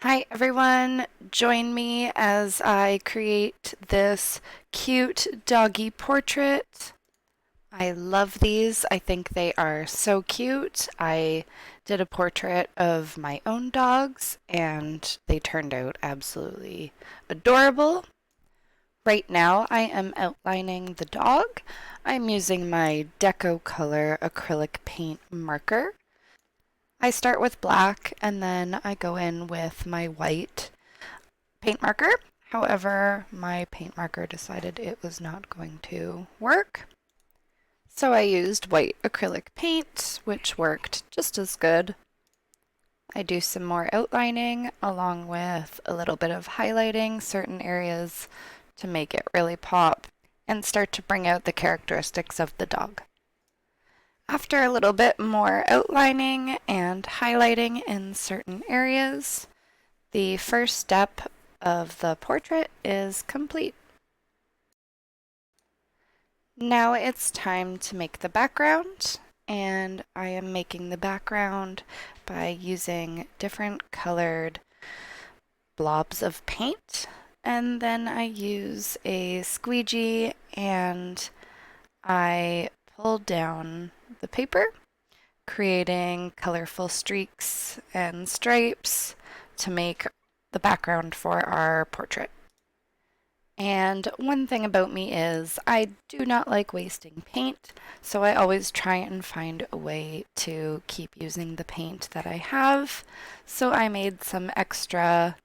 Hi everyone, join me as I create this cute doggy portrait. I love these. I think they are so cute. I did a portrait of my own dogs and they turned out absolutely adorable. Right now I am outlining the dog. I'm using my Deco Color acrylic paint marker. I start with black and then I go in with my white paint marker. However, my paint marker decided it was not going to work. So I used white acrylic paint, which worked just as good. I do some more outlining along with a little bit of highlighting certain areas to make it really pop and start to bring out the characteristics of the dog. After a little bit more outlining and highlighting in certain areas, the first step of the portrait is complete. Now it's time to make the background, and I am making the background by using different colored blobs of paint, and then I use a squeegee and I pull down the paper, creating colorful streaks and stripes to make the background for our portrait. And one thing about me is I do not like wasting paint, so I always try and find a way to keep using the paint that I have. So I made some extra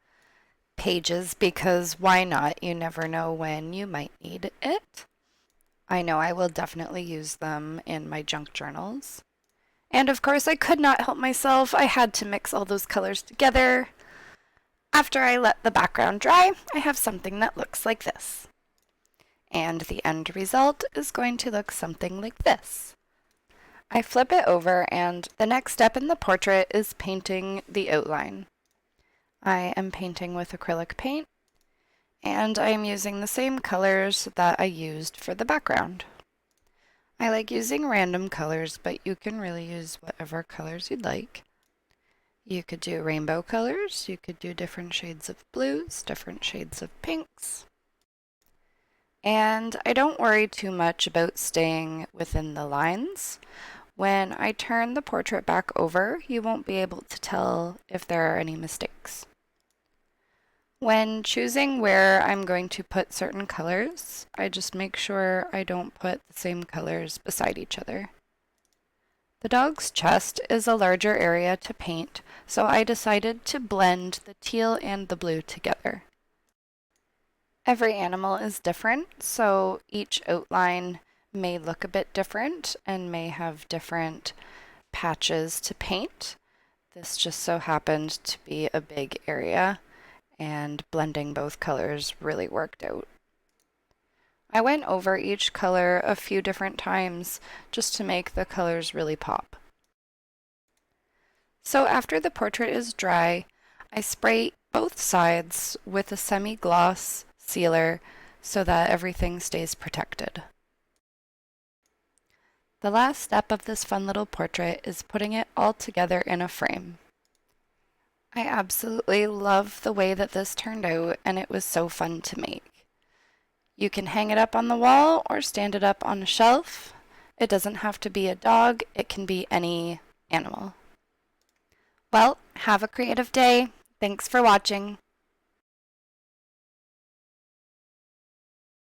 pages because why not? You never know when you might need it. I know I will definitely use them in my junk journals. And of course, I could not help myself. I had to mix all those colors together. After I let the background dry, I have something that looks like this. And the end result is going to look something like this. I flip it over and the next step in the portrait is painting the outline. I am painting with acrylic paint and I am using the same colors that I used for the background. I like using random colors, but you can really use whatever colors you'd like. You could do rainbow colors, you could do different shades of blues, different shades of pinks. And I don't worry too much about staying within the lines. When I turn the portrait back over, you won't be able to tell if there are any mistakes. When choosing where I'm going to put certain colors, I just make sure I don't put the same colors beside each other. The dog's chest is a larger area to paint, so I decided to blend the teal and the blue together. Every animal is different, so each outline may look a bit different and may have different patches to paint. This just so happened to be a big area, and blending both colors really worked out. I went over each color a few different times just to make the colors really pop. So after the portrait is dry, I spray both sides with a semi-gloss sealer so that everything stays protected. The last step of this fun little portrait is putting it all together in a frame. I absolutely love the way that this turned out, and it was so fun to make. You can hang it up on the wall or stand it up on a shelf. It doesn't have to be a dog, it can be any animal. Well, have a creative day. Thanks for watching.